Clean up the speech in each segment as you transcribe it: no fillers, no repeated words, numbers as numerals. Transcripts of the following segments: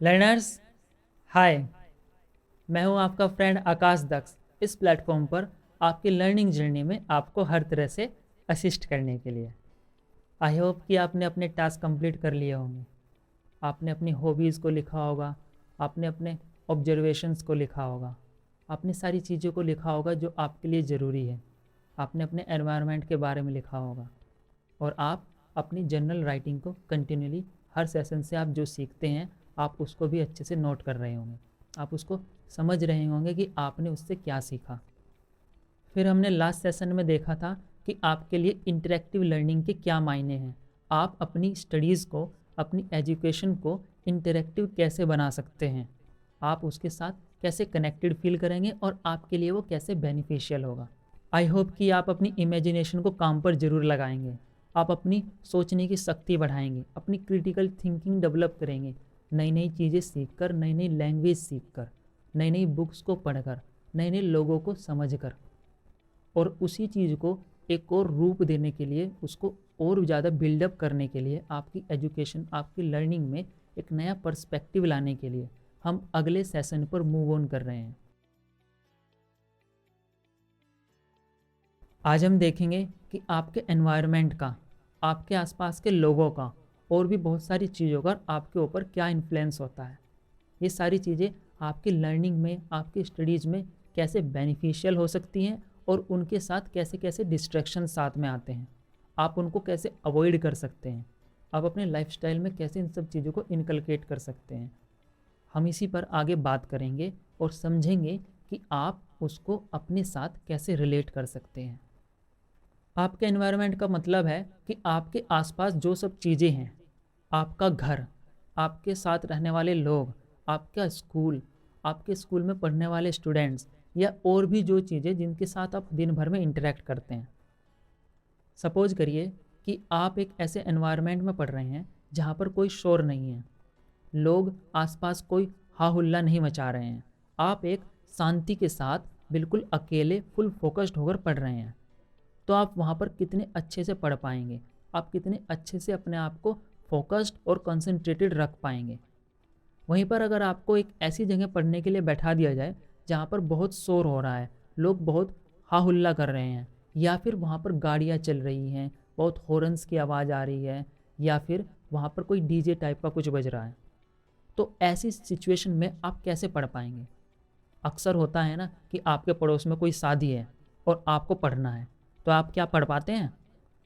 Learners, हाय। मैं हूं आपका फ्रेंड आकाश दक्ष। इस प्लेटफॉर्म पर आपकी लर्निंग जर्नी में आपको हर तरह से असिस्ट करने के लिए। आई होप कि आपने अपने टास्क कंप्लीट कर लिए होंगे। आपने अपनी हॉबीज़ को लिखा होगा, आपने अपने ऑब्जर्वेशंस को लिखा होगा, आपने सारी चीज़ों को लिखा होगा जो आपके लिए ज़रूरी है। आपने अपने एनवायरनमेंट के बारे में लिखा होगा और आप अपनी जनरल राइटिंग को कंटिन्यूली हर सेशन से आप जो सीखते हैं आप उसको भी अच्छे से नोट कर रहे होंगे। आप उसको समझ रहे होंगे कि आपने उससे क्या सीखा। फिर हमने लास्ट सेशन में देखा था कि आपके लिए इंटरेक्टिव लर्निंग के क्या मायने हैं। आप अपनी स्टडीज़ को, अपनी एजुकेशन को इंटरेक्टिव कैसे बना सकते हैं, आप उसके साथ कैसे कनेक्टेड फील करेंगे और आपके लिए वो कैसे बेनिफिशियल होगा। आई होप कि आप अपनी इमेजिनेशन को काम पर ज़रूर लगाएंगे। आप अपनी सोचने की शक्ति बढ़ाएंगे, अपनी क्रिटिकल थिंकिंग डेवलप करेंगे, नई नई चीज़ें सीखकर, नई नई लैंग्वेज सीखकर, नई नई बुक्स को पढ़कर, नए नए लोगों को समझकर, और उसी चीज़ को एक और रूप देने के लिए, उसको और ज़्यादा बिल्डअप करने के लिए, आपकी एजुकेशन, आपकी लर्निंग में एक नया पर्सपेक्टिव लाने के लिए हम अगले सेशन पर मूव ऑन कर रहे हैं। आज हम देखेंगे कि आपके एनवायरनमेंट का, आपके आसपास के लोगों का और भी बहुत सारी चीज़ों का आपके ऊपर क्या इन्फ्लुएंस होता है। ये सारी चीज़ें आपकी लर्निंग में, आपकी स्टडीज़ में कैसे बेनिफिशियल हो सकती हैं और उनके साथ कैसे कैसे डिस्ट्रैक्शन साथ में आते हैं। आप उनको कैसे अवॉइड कर सकते हैं, आप अपने लाइफस्टाइल में कैसे इन सब चीज़ों को इनकलकेट कर सकते हैं। हम इसी पर आगे बात करेंगे और समझेंगे कि आप उसको अपने साथ कैसे रिलेट कर सकते हैं। आपके एनवायरनमेंट का मतलब है कि आपके आसपास जो सब चीज़ें हैं, आपका घर, आपके साथ रहने वाले लोग, आपका स्कूल, आपके स्कूल में पढ़ने वाले स्टूडेंट्स, या और भी जो चीज़ें जिनके साथ आप दिन भर में इंटरेक्ट करते हैं। सपोज करिए कि आप एक ऐसे एनवायरनमेंट में पढ़ रहे हैं जहाँ पर कोई शोर नहीं है, लोग आसपास कोई हा हुल्ला नहीं मचा रहे हैं, आप एक शांति के साथ बिल्कुल अकेले फुल फोकस्ड होकर पढ़ रहे हैं। तो आप वहाँ पर कितने अच्छे से पढ़ पाएंगे, आप कितने अच्छे से अपने आप को फोकस्ड और कंसंट्रेटेड रख पाएंगे। वहीं पर अगर आपको एक ऐसी जगह पढ़ने के लिए बैठा दिया जाए जहाँ पर बहुत शोर हो रहा है, लोग बहुत हा हुल्ला कर रहे हैं, या फिर वहाँ पर गाड़ियाँ चल रही हैं, बहुत हॉर्न्स की आवाज़ आ रही है, या फिर वहाँ पर कोई डीजे टाइप का कुछ बज रहा है, तो ऐसी सिचुएशन में आप कैसे पढ़ पाएंगे। अक्सर होता है ना कि आपके पड़ोस में कोई शादी है और आपको पढ़ना है, तो आप क्या पढ़ पाते हैं,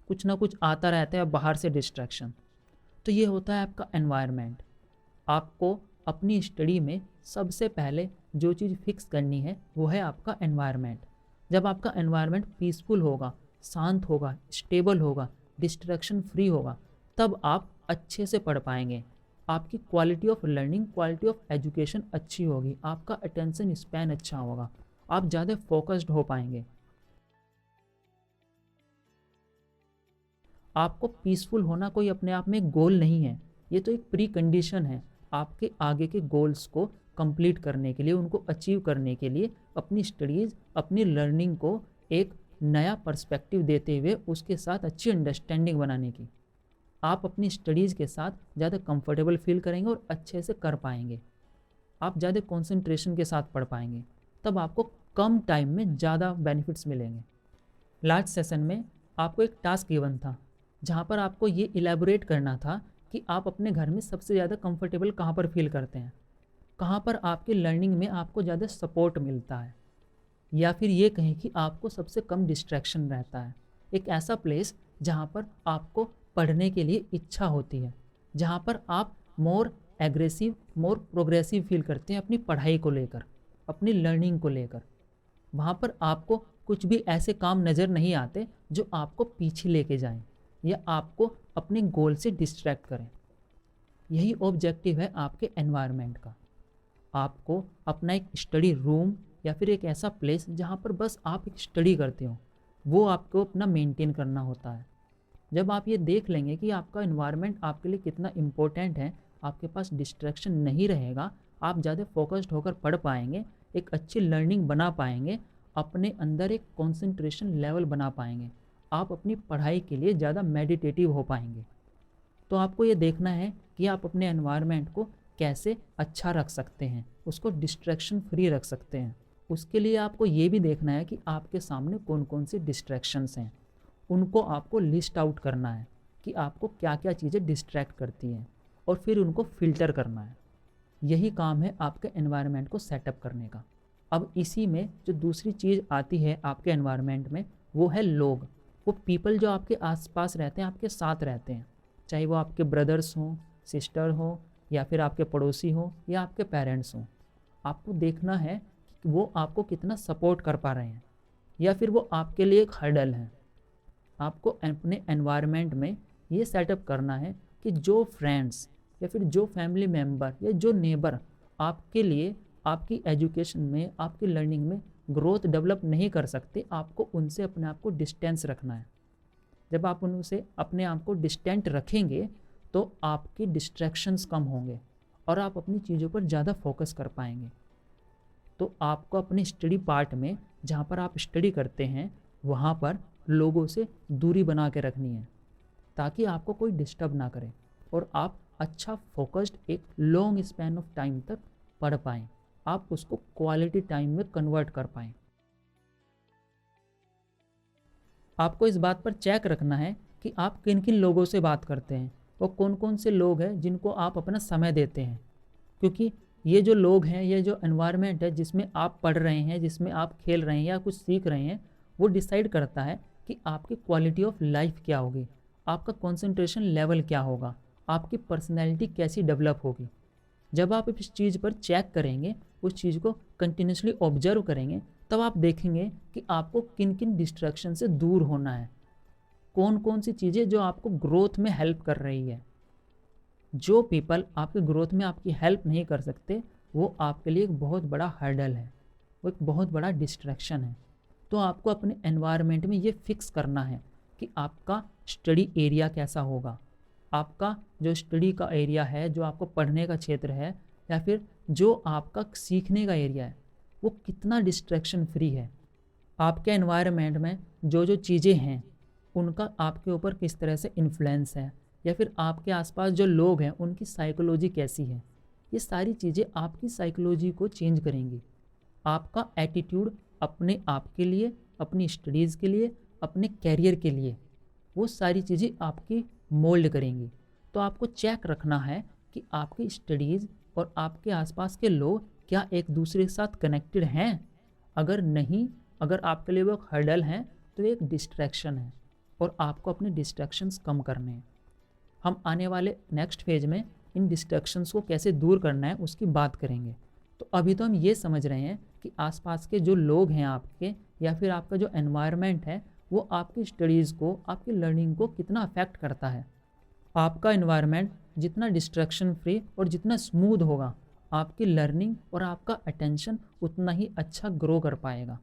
कुछ ना कुछ आता रहता है बाहर से डिस्ट्रैक्शन। तो ये होता है आपका एनवायरनमेंट। आपको अपनी स्टडी में सबसे पहले जो चीज़ फिक्स करनी है वो है आपका एनवायरनमेंट। जब आपका एनवायरनमेंट पीसफुल होगा, शांत होगा, स्टेबल होगा, डिस्ट्रैक्शन फ्री होगा, तब आप अच्छे से पढ़ पाएंगे। आपकी quality of learning, quality of education अच्छी होगी, आपका अटेंशन स्पैन अच्छा होगा, आप ज़्यादा फोकस्ड हो पाएंगे। आपको पीसफुल होना कोई अपने आप में गोल नहीं है, ये तो एक प्री कंडीशन है आपके आगे के गोल्स को कंप्लीट करने के लिए, उनको अचीव करने के लिए, अपनी स्टडीज़, अपनी लर्निंग को एक नया पर्सपेक्टिव देते हुए उसके साथ अच्छी अंडरस्टैंडिंग बनाने की। आप अपनी स्टडीज़ के साथ ज़्यादा कंफर्टेबल फील करेंगे और अच्छे से कर पाएंगे। आप ज़्यादा कंसंट्रेशन के साथ पढ़ पाएंगे, तब आपको कम टाइम में ज़्यादा बेनिफिट्स मिलेंगे। लास्ट सेशन में आपको एक टास्क गिवन था जहाँ पर आपको ये इलेबोरेट करना था कि आप अपने घर में सबसे ज़्यादा कंफर्टेबल कहाँ पर फील करते हैं, कहाँ पर आपकी लर्निंग में आपको ज़्यादा सपोर्ट मिलता है, या फिर ये कहें कि आपको सबसे कम डिस्ट्रैक्शन रहता है। एक ऐसा प्लेस जहाँ पर आपको पढ़ने के लिए इच्छा होती है, जहाँ पर आप मोर एग्रेसिव, मोर प्रोग्रेसिव फील करते हैं अपनी पढ़ाई को लेकर, अपनी लर्निंग को लेकर। वहाँ पर आपको कुछ भी ऐसे काम नज़र नहीं आते जो आपको पीछे लेके जाएं या आपको अपने गोल से डिस्ट्रैक्ट करें। यही ऑब्जेक्टिव है आपके एनवायरनमेंट का। आपको अपना एक स्टडी रूम या फिर एक ऐसा प्लेस जहाँ पर बस आप एक स्टडी करते हो, वो आपको अपना मेंटेन करना होता है। जब आप ये देख लेंगे कि आपका एनवायरनमेंट आपके लिए कितना इम्पोर्टेंट है, आपके पास डिस्ट्रैक्शन नहीं रहेगा, आप ज़्यादा फोकस्ड होकर पढ़ पाएंगे, एक अच्छी लर्निंग बना पाएंगे, अपने अंदर एक कंसंट्रेशन लेवल बना पाएंगे, आप अपनी पढ़ाई के लिए ज़्यादा मेडिटेटिव हो पाएंगे। तो आपको ये देखना है कि आप अपने एनवायरनमेंट को कैसे अच्छा रख सकते हैं, उसको डिस्ट्रैक्शन फ्री रख सकते हैं। उसके लिए आपको ये भी देखना है कि आपके सामने कौन कौन से डिस्ट्रैक्शंस हैं, उनको आपको लिस्ट आउट करना है कि आपको क्या क्या चीज़ें डिस्ट्रैक्ट करती हैं, और फिर उनको फ़िल्टर करना है। यही काम है आपके एनवायरनमेंट को सेटअप करने का। अब इसी में जो दूसरी चीज़ आती है आपके एनवायरनमेंट में, वो है लोग, वो पीपल जो आपके आसपास रहते हैं, आपके साथ रहते हैं, चाहे वो आपके ब्रदर्स हों, सिस्टर हो, या फिर आपके पड़ोसी हो, या आपके पेरेंट्स हों। आपको देखना है कि वो आपको कितना सपोर्ट कर पा रहे हैं, या फिर वो आपके लिए एक हर्डल है। आपको अपने एनवायरनमेंट में ये सेटअप करना है कि जो फ्रेंड्स या फिर जो फैमिली मेम्बर या जो नेबर आपके लिए आपकी एजुकेशन में, आपकी लर्निंग में ग्रोथ डेवलप नहीं कर सकते, आपको उनसे अपने आप को डिस्टेंस रखना है। जब आप उनसे अपने आप को डिस्टेंट रखेंगे तो आपकी डिस्ट्रैक्शंस कम होंगे और आप अपनी चीज़ों पर ज़्यादा फोकस कर पाएंगे। तो आपको अपने स्टडी पार्ट में, जहाँ पर आप स्टडी करते हैं, वहाँ पर लोगों से दूरी बना के रखनी है ताकि आपको कोई डिस्टर्ब ना करे और आप अच्छा फोकस्ड एक लॉन्ग स्पैन ऑफ टाइम तक पढ़ पाएँ, आप उसको क्वालिटी टाइम में कन्वर्ट कर पाएँ। आपको इस बात पर चेक रखना है कि आप किन किन लोगों से बात करते हैं और कौन कौन से लोग हैं जिनको आप अपना समय देते हैं, क्योंकि ये जो लोग हैं, ये जो एनवायरनमेंट है जिसमें आप पढ़ रहे हैं, जिसमें आप खेल रहे हैं या कुछ सीख रहे हैं, वो डिसाइड करता है कि आपकी क्वालिटी ऑफ लाइफ क्या होगी, आपका कंसंट्रेशन लेवल क्या होगा, आपकी पर्सनैलिटी कैसी डेवलप होगी। जब आप इस चीज़ पर चेक करेंगे, उस चीज़ को कंटिन्यूसली ऑब्जर्व करेंगे, तब आप देखेंगे कि आपको किन किन डिस्ट्रैक्शन से दूर होना है, कौन कौन सी चीज़ें जो आपको ग्रोथ में हेल्प कर रही है। जो पीपल आपके ग्रोथ में आपकी हेल्प नहीं कर सकते, वो आपके लिए एक बहुत बड़ा हर्डल है, वो एक बहुत बड़ा डिस्ट्रैक्शन है। तो आपको अपने एनवायरनमेंट में ये फिक्स करना है कि आपका स्टडी एरिया कैसा होगा, आपका जो स्टडी का एरिया है, जो आपको पढ़ने का क्षेत्र है, या फिर जो आपका सीखने का एरिया है, वो कितना डिस्ट्रैक्शन फ्री है। आपके एनवायरनमेंट में जो जो चीज़ें हैं उनका आपके ऊपर किस तरह से इन्फ्लुएंस है, या फिर आपके आसपास जो लोग हैं उनकी साइकोलॉजी कैसी है। ये सारी चीज़ें आपकी साइकोलॉजी को चेंज करेंगी। आपका एटीट्यूड अपने आप के लिए, अपनी स्टडीज़ के लिए, अपने कैरियर के लिए, वो सारी चीज़ें आपकी मोल्ड करेंगी। तो आपको चेक रखना है कि आपकी स्टडीज़ और आपके आसपास के लोग क्या एक दूसरे के साथ कनेक्टेड हैं। अगर नहीं, अगर आपके लिए वो हर्डल हैं, तो एक डिस्ट्रैक्शन है और आपको अपने डिस्ट्रैक्शंस कम करने हैं। हम आने वाले नेक्स्ट फेज में इन डिस्ट्रैक्शंस को कैसे दूर करना है उसकी बात करेंगे। तो अभी तो हम ये समझ रहे हैं कि आसपास के जो लोग हैं आपके, या फिर आपका जो एनवायरनमेंट है, वो आपकी स्टडीज़ को, आपकी लर्निंग को कितना अफेक्ट करता है। आपका एनवायरनमेंट जितना डिस्ट्रैक्शन फ्री और जितना स्मूथ होगा, आपकी लर्निंग और आपका अटेंशन उतना ही अच्छा ग्रो कर पाएगा।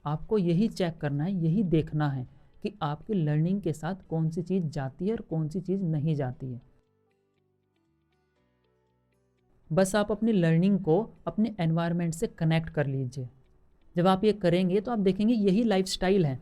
आपको यही चेक करना है, यही देखना है कि आपकी लर्निंग के साथ कौन सी चीज़ जाती है और कौन सी चीज़ नहीं जाती है। बस आप अपनी लर्निंग को अपने एनवायरनमेंट से कनेक्ट कर लीजिए। जब आप ये करेंगे तो आप देखेंगे यही लाइफस्टाइल है।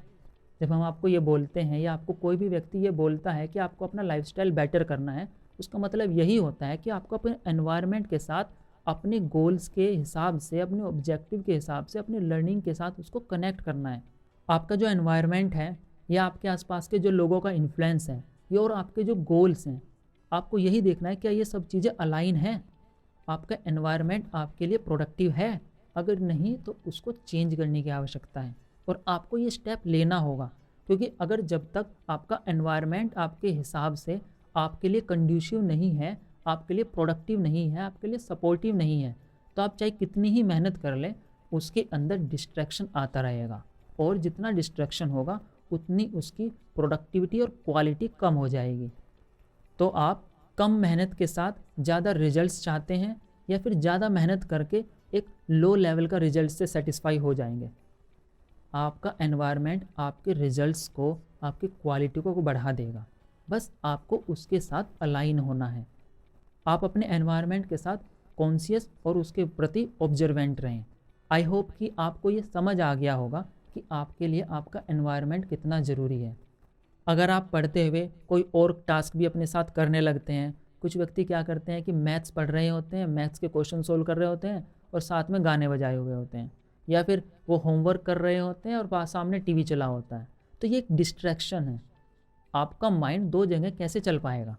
जब हम आपको ये बोलते हैं, या आपको कोई भी व्यक्ति ये बोलता है कि आपको अपना लाइफस्टाइल बेटर करना है, उसका मतलब यही होता है कि आपको अपने एनवायरनमेंट के साथ, अपने गोल्स के हिसाब से, अपने ऑब्जेक्टिव के हिसाब से, अपने लर्निंग के साथ उसको कनेक्ट करना है। आपका जो एनवायरनमेंट है, या आपके आसपास के जो लोगों का इन्फ्लुएंस है, ये और आपके जो गोल्स हैं, आपको यही देखना है क्या ये सब चीज़ें अलाइन हैं। आपका एनवायरनमेंट आपके लिए प्रोडक्टिव है, अगर नहीं तो उसको चेंज करने की आवश्यकता है और आपको ये स्टेप लेना होगा। क्योंकि अगर जब तक आपका एनवायरनमेंट आपके हिसाब से आपके लिए कंड्यूसिव नहीं है, आपके लिए प्रोडक्टिव नहीं है, आपके लिए सपोर्टिव नहीं है, तो आप चाहे कितनी ही मेहनत कर लें, उसके अंदर डिस्ट्रैक्शन आता रहेगा, और जितना डिस्ट्रैक्शन होगा उतनी उसकी प्रोडक्टिविटी और क्वालिटी कम हो जाएगी। तो आप कम मेहनत के साथ ज़्यादा रिजल्ट्स चाहते हैं, या फिर ज़्यादा मेहनत करके एक लो लेवल का रिजल्ट से सेटिस्फाई हो जाएंगे। आपका एनवायरनमेंट आपके रिजल्ट्स को, आपकी क्वालिटी को बढ़ा देगा। बस आपको उसके साथ अलाइन होना है। आप अपने एनवायरनमेंट के साथ कॉन्शियस और उसके प्रति ऑब्जर्वेंट रहें। आई होप कि आपको ये समझ आ गया होगा कि आपके लिए आपका एनवायरनमेंट कितना ज़रूरी है। अगर आप पढ़ते हुए कोई और टास्क भी अपने साथ करने लगते हैं, कुछ व्यक्ति क्या करते हैं कि मैथ्स पढ़ रहे होते हैं, मैथ्स के क्वेश्चन सोल्व कर रहे होते हैं और साथ में गाने बजाए हुए होते हैं, या फिर वो होमवर्क कर रहे होते हैं और पास सामने टीवी चला होता है। तो ये एक डिस्ट्रैक्शन है। आपका माइंड दो जगह कैसे चल पाएगा?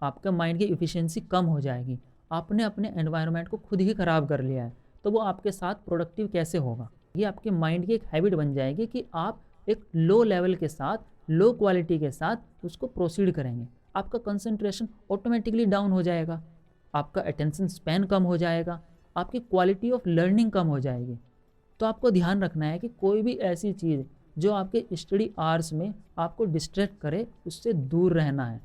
आपका माइंड की इफ़िशिएंसी कम हो जाएगी। आपने अपने एनवायरनमेंट को खुद ही ख़राब कर लिया है, तो वो आपके साथ प्रोडक्टिव कैसे होगा? ये आपके माइंड की एक हैबिट बन जाएगी कि आप एक लो लेवल के साथ, लो क्वालिटी के साथ उसको प्रोसीड करेंगे। आपका कंसंट्रेशन ऑटोमेटिकली डाउन हो जाएगा, आपका अटेंशन स्पैन कम हो जाएगा, आपकी क्वालिटी ऑफ लर्निंग कम हो जाएगी। तो आपको ध्यान रखना है कि कोई भी ऐसी चीज़ जो आपके स्टडी आवर्स में आपको डिस्ट्रैक्ट करे, उससे दूर रहना है।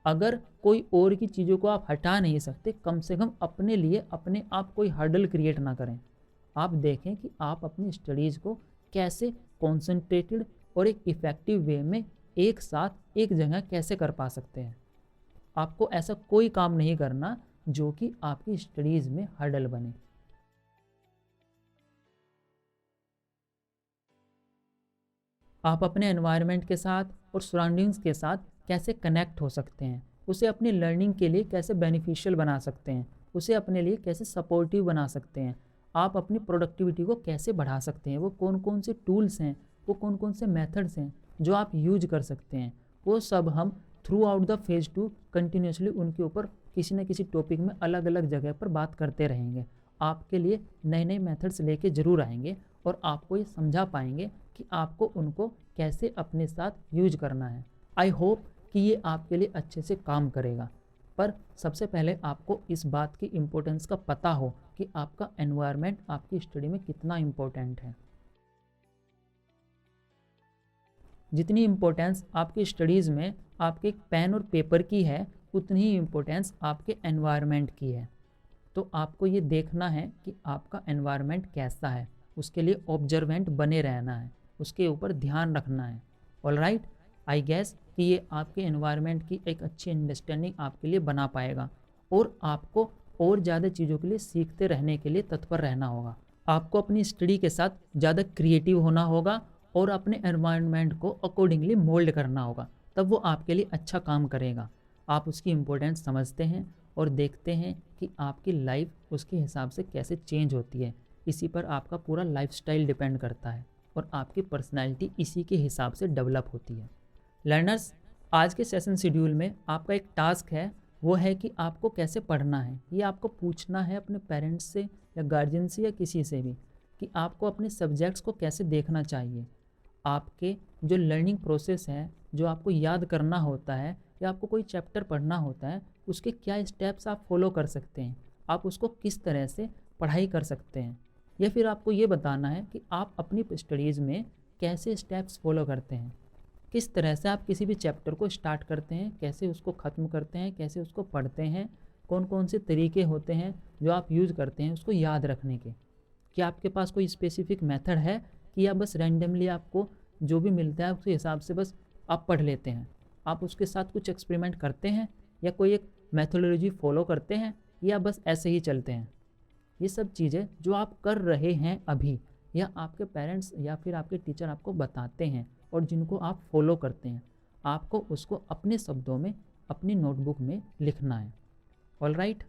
अगर कोई और की चीज़ों को आप हटा नहीं सकते, कम से कम अपने लिए अपने आप कोई हर्डल क्रिएट ना करें। आप देखें कि आप अपनी स्टडीज़ को कैसे कॉन्सेंट्रेटेड और एक इफ़ेक्टिव वे में एक साथ एक जगह कैसे कर पा सकते हैं। आपको ऐसा कोई काम नहीं करना जो कि आपकी स्टडीज़ में हर्डल बने। आप अपने एनवायरनमेंट के साथ और सराउंडिंग्स के साथ कैसे कनेक्ट हो सकते हैं, उसे अपनी लर्निंग के लिए कैसे बेनिफिशियल बना सकते हैं, उसे अपने लिए कैसे सपोर्टिव बना सकते हैं, आप अपनी प्रोडक्टिविटी को कैसे बढ़ा सकते हैं, वो कौन कौन से टूल्स हैं, वो कौन कौन से मेथड्स हैं जो आप यूज कर सकते हैं, वो सब हम through out the phase 2 continuously उनके ऊपर किसी न किसी टॉपिक में अलग अलग जगह पर बात करते रहेंगे। आपके लिए नए नए मेथड्स लेके ज़रूर आएंगे और आपको ये समझा पाएंगे कि आपको उनको कैसे अपने साथ यूज करना है। आई होप कि ये आपके लिए अच्छे से काम करेगा, पर सबसे पहले आपको इस बात की इम्पोर्टेंस का पता हो कि आपका एनवायरनमेंट आपकी स्टडी में कितना इम्पोर्टेंट है। जितनी इम्पोर्टेंस आपकी स्टडीज़ में आपके पेन और पेपर की है, उतनी ही इम्पोर्टेंस आपके एनवायरनमेंट की है। तो आपको ये देखना है कि आपका एनवायरनमेंट कैसा है, उसके लिए ऑब्जर्वेंट बने रहना है, उसके ऊपर ध्यान रखना है। ऑलराइट, आई गेस कि ये आपके एनवायरनमेंट की एक अच्छी अंडरस्टैंडिंग आपके लिए बना पाएगा और आपको और ज़्यादा चीज़ों के लिए सीखते रहने के लिए तत्पर रहना होगा। आपको अपनी स्टडी के साथ ज़्यादा क्रिएटिव होना होगा और अपने एनवायरनमेंट को अकॉर्डिंगली मोल्ड करना होगा, तब वो आपके लिए अच्छा काम करेगा। आप उसकी इम्पोर्टेंस समझते हैं और देखते हैं कि आपकी लाइफ उसके हिसाब से कैसे चेंज होती है। इसी पर आपका पूरा लाइफस्टाइल डिपेंड करता है और आपकी पर्सनैलिटी इसी के हिसाब से डेवलप होती है। लर्नर्स, आज के सेशन शेड्यूल में आपका एक टास्क है, वो है कि आपको कैसे पढ़ना है। ये आपको पूछना है अपने पेरेंट्स से या गार्जियन से या किसी से भी कि आपको अपने सब्जेक्ट्स को कैसे देखना चाहिए। आपके जो लर्निंग प्रोसेस है, जो आपको याद करना होता है या आपको कोई चैप्टर पढ़ना होता है, उसके क्या स्टेप्स आप फॉलो कर सकते हैं, आप उसको किस तरह से पढ़ाई कर सकते हैं, या फिर आपको ये बताना है कि आप अपनी स्टडीज़ में कैसे स्टेप्स फॉलो करते हैं, किस तरह से आप किसी भी चैप्टर को स्टार्ट करते हैं, कैसे उसको ख़त्म करते हैं, कैसे उसको पढ़ते हैं, कौन कौन से तरीके होते हैं जो आप यूज़ करते हैं उसको याद रखने के। क्या आपके पास कोई स्पेसिफिक मेथड है कि या बस रैंडमली आपको जो भी मिलता है उसके हिसाब से बस आप पढ़ लेते हैं? आप उसके साथ कुछ एक्सपेरिमेंट करते हैं या कोई एक मेथोडोलॉजी फॉलो करते हैं या बस ऐसे ही चलते हैं? ये सब चीज़ें जो आप कर रहे हैं अभी, या आपके पेरेंट्स या फिर आपके टीचर आपको बताते हैं और जिनको आप फॉलो करते हैं, आपको उसको अपने शब्दों में अपनी नोटबुक में लिखना है। ऑलराइट।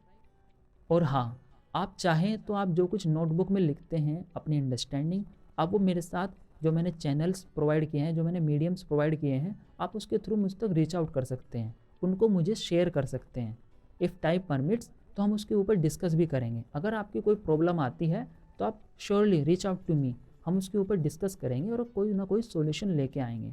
और हाँ, आप चाहें तो आप जो कुछ नोटबुक में लिखते हैं अपनी अंडरस्टैंडिंग, आप वो मेरे साथ जो मैंने चैनल्स प्रोवाइड किए हैं, जो मैंने मीडियम्स प्रोवाइड किए हैं, आप उसके थ्रू मुझ तक रीच आउट कर सकते हैं, उनको मुझे शेयर कर सकते हैं। इफ़ टाइम परमिट्स तो हम उसके ऊपर डिस्कस भी करेंगे। अगर आपकी कोई प्रॉब्लम आती है तो आप surely reach out to me, हम उसके ऊपर डिस्कस करेंगे और कोई ना कोई सॉल्यूशन लेके आएंगे।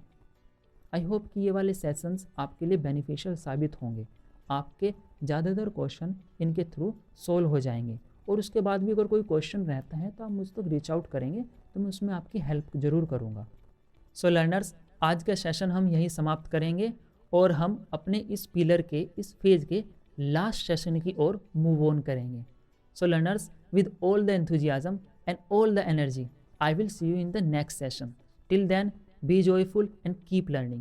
आई होप कि ये वाले सेशंस आपके लिए बेनिफिशियल साबित होंगे। आपके ज़्यादातर क्वेश्चन इनके थ्रू सोल्व हो जाएंगे और उसके बाद भी अगर कोई क्वेश्चन रहता है तो आप मुझ तक रीच आउट करेंगे तो मैं उसमें आपकी हेल्प ज़रूर करूँगा। सो लर्नर्स, आज का सेशन हम यहीं समाप्त करेंगे और हम अपने इस पिलर के, इस फेज़ के लास्ट सेशन की ओर मूव ऑन करेंगे। सो learners, with all the enthusiasm and all the energy, I will see you in the next session. Till then, be joyful and keep learning.